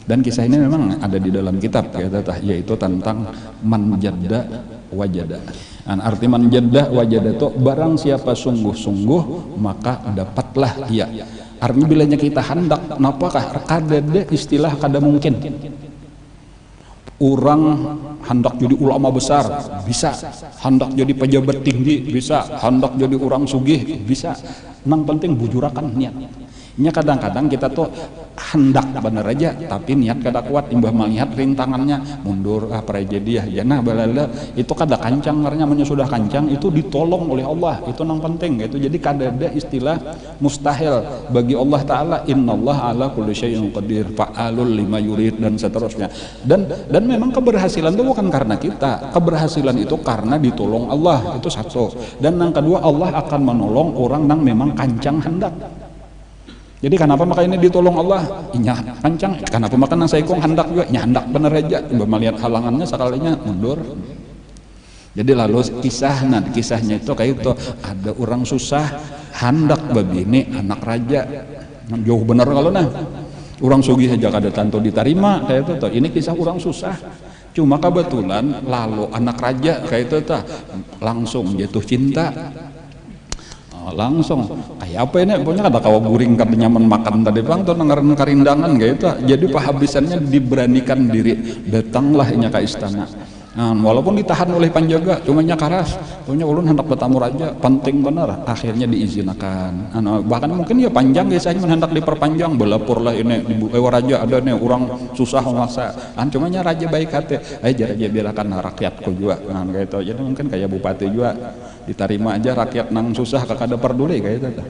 Dan kisah ini memang ada di dalam kitab yaitu tentang man jadda wajada. Arti man jadda wajada itu barang siapa sungguh-sungguh maka dapatlah ia. Artinya bilanya kita hendak, napakah kadada istilah kada mungkin. Orang hendak jadi ulama besar bisa, hendak jadi pejabat tinggi bisa, hendak jadi orang sugih bisa. Nang penting bujurakan niat. Nya kadang-kadang kita tuh hendak bener aja tapi niat kada kuat, imbah melihat rintangannya mundur prejediah ya nah balala itu kada kancang, karena sudah kancang itu ditolong oleh Allah, itu nang penting gitu. Jadi kada ada istilah mustahil bagi Allah Ta'ala, innallaha ala kulli syai'in qadir fa'alul lima yurid dan seterusnya. Dan memang keberhasilan itu bukan karena kita, keberhasilan itu karena ditolong Allah, itu satu. Dan yang kedua, Allah akan menolong orang yang memang kancang hendak. Jadi kenapa maka ini ditolong Allah? Inya kancang. Kenapa maka nang saikong hendak juga? Inya hendak bener aja. Melihat halangannya sekalinya mundur. Jadi lalu kisahnya itu kayak itu, ada orang susah hendak begini anak raja. Jauh bener kalau orang sugih aja kada tanto diterima kayak itu. Ini kisah orang susah. Cuma kebetulan lalu anak raja kayak itu langsung jatuh cinta. Langsung kayak apa ini pokoknya kada kawa guring kada nyaman makan tadi bang tuh nengaran karindangan gitu. Jadi penghabisannya diberanikan diri, datanglah inya ke istana. Walaupun ditahan oleh penjaga, cuma nya karas, punya ulun hendak bertamu raja, penting benar, akhirnya diizinkan. Bahkan mungkin ya panjang biasanya hendak diperpanjang, belapor lah ini di raja ada nih orang susah masa, cuma nya raja baik hati, aja raja biarkan rakyatku juga, gitu. Jadi mungkin kayak bupati juga diterima aja rakyat nang susah kakak ada peduli kayak itu.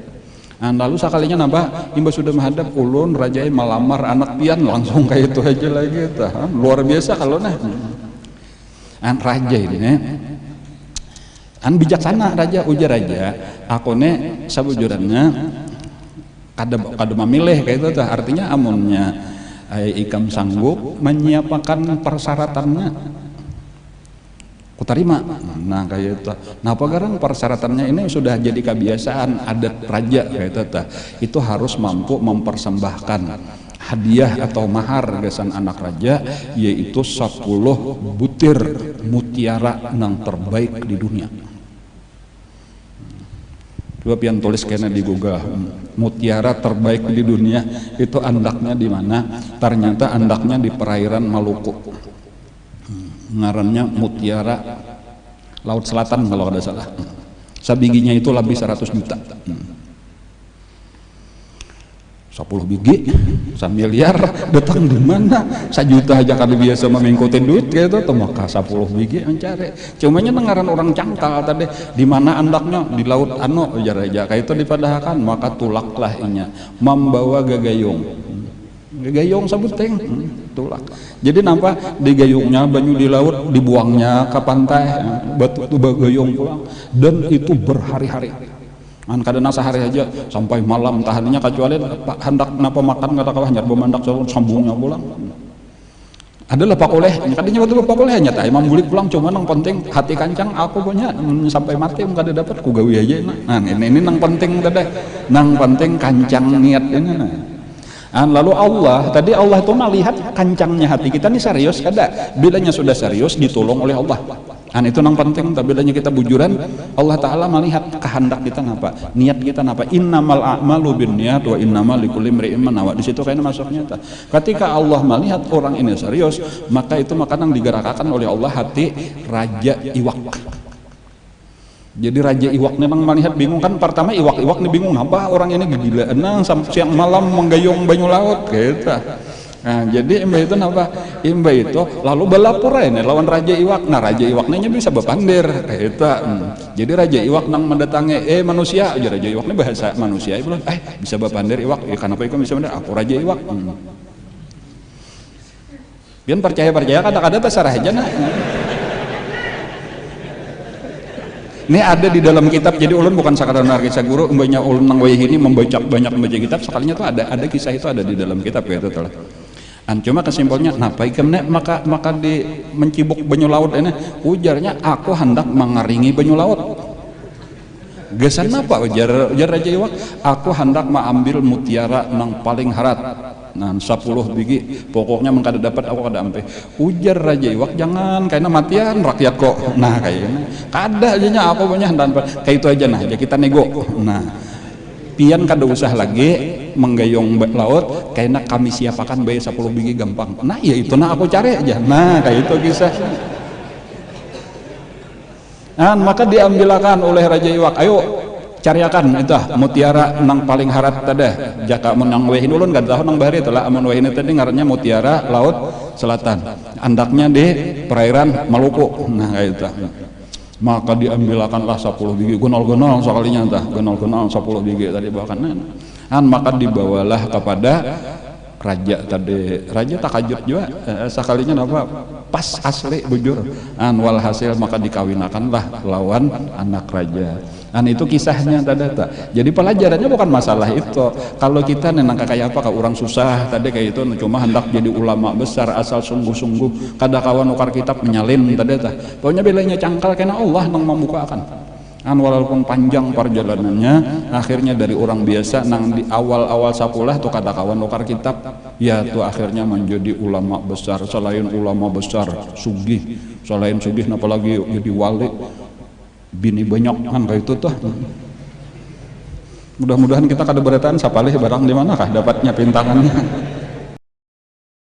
Lalu sekalinya nambah imbas sudah menghadap ulun raja melamar anak pian langsung kayak itu aja lagi, luar biasa kalau raja ini bijaksana raja, ujar raja aku ne sabujurannya kada memilih kayak itu artinya amunnya ikam sanggup menyiapkan persyaratannya ku terima. Nah kayak itu. Nah pagarang persyaratannya ini sudah jadi kebiasaan adat raja kayak itu harus mampu mempersembahkan hadiah atau mahar gasan anak raja, yaitu 10 butir mutiara yang terbaik di dunia. Coba pian tulis kena di Google, mutiara terbaik di dunia itu andaknya di mana? Ternyata andaknya di perairan Maluku. Ngarannya mutiara Laut Selatan kalau ada salah. Sabiginya itu lebih 100 juta. 10 biji, 1 miliar, datang di mana? 1 juta aja kada biasa mengikutin duit kayak itu, maka 10 biji mencari. Cumanya dengaran orang cangkal tadi, di mana andaknya di laut aja kayak itu dipadahkan, maka tulaklah inya membawa gagayung. Gagayung sabuteng, tulak. Jadi nampak di gayungnya banyu di laut dibuangnya ke pantai, batu itu gayung pulang, dan itu berhari-hari. Kadang sehari aja sampai malam tahannya, kecuali hendak napa makan kata kawah nyat bemandak sambungnya pulang. Adalah pak oleh kadangnya waktu pak oleh nyata imam bulik pulang, cuma nang penting hati kancang aku punya sampai mati kada dapat ku gawe aja. Nah ini nang penting tadi, nang penting kancang niat ini. Lalu Allah itu melihat kancangnya hati kita nih serius kada, bilanya sudah serius ditolong oleh Allah. Itu yang penting, tapi bilanya kita bujuran, Allah Ta'ala melihat kehendak kita napa, niat kita napa. Innamal a'malu binniyat wa innamal likulli imri'in ma nawa. Di situ kayaknya masuknya. Ketika Allah melihat orang ini serius, maka itu makanan digerakkan oleh Allah hati Raja Iwak. Jadi Raja Iwak memang melihat bingung kan, pertama Iwak nih bingung apa orang ini gila, siang malam menggayung banyu laut gitu. Nah, jadi imba itu apa? Imba itu lalu balapor ini lawan Raja Iwak. Nah Raja Iwaknya bisa bepandir kayak itu. Jadi Raja Iwak nang mendatangi manusia aja, Raja Iwak ini bahasa manusia itu bisa bepandir Iwak. Kenapa itu bisa bepandir? Aku Raja Iwak. Biar percaya kata-kata terserah aja nah. Ini ada di dalam kitab, jadi ulun bukan sekadar kisah guru, umpamanya ulun nang wayah ini membaca kitab, sekalinya tuh ada kisah itu ada di dalam kitab ya itu telah. Cuma kesimpulannya, napa ikamnya maka mencibuk banyu laut ini, ujarnya aku hendak mengaringi banyu laut. Gesan apa ujar Raja Iwak? Aku hendak mengambil mutiara nang paling harat. nah 10 biji pokoknya mengkada dapat aku kada ampe ujar Raja Iwak jangan karena matian rakyat kok nah kayaknya kada aja apa banyak dan kayak itu aja nah aja kita nego nah pian kada usah lagi menggayung laut karena kami siapakan bayar 10 biji gampang nah ya itu nah aku cari aja nah kayak itu kisah nah maka diambilkan oleh Raja Iwak ayo cariakan itu mutiara nang paling harat tada jaka menang wehin ulun gak tahu nang bahari itulah amun wehin tadi ngarannya mutiara laut selatan andaknya di perairan Maluku nah kayak itu maka diambilkanlah 10 biji gonol-gonol sekalinya entah gonol-gonol 10 biji tadi bawakan maka dibawalah kepada raja tadi raja takajub juga sekalinya apa pas asli bujur walhasil maka dikawinakanlah lawan anak raja itu kisahnya tadi jadi pelajarannya bukan masalah itu kalau kita nenang kayak apa orang susah tadi kayak itu cuma hendak jadi ulama besar asal sungguh-sungguh kada kawan ukar kitab menyalin tadi pokoknya belanya cangkal karena Allah nang membukakan walaupun panjang perjalanannya akhirnya dari orang biasa nang di awal-awal sakulah tuh kada kawan ukar kitab ya tuh akhirnya menjadi ulama besar selain ulama besar sugih selain sugih apalagi jadi wali bini banyak kan kayak itu tuh mudah-mudahan kita kada beretaan sapalih barang di manakah dapatnya pintangannya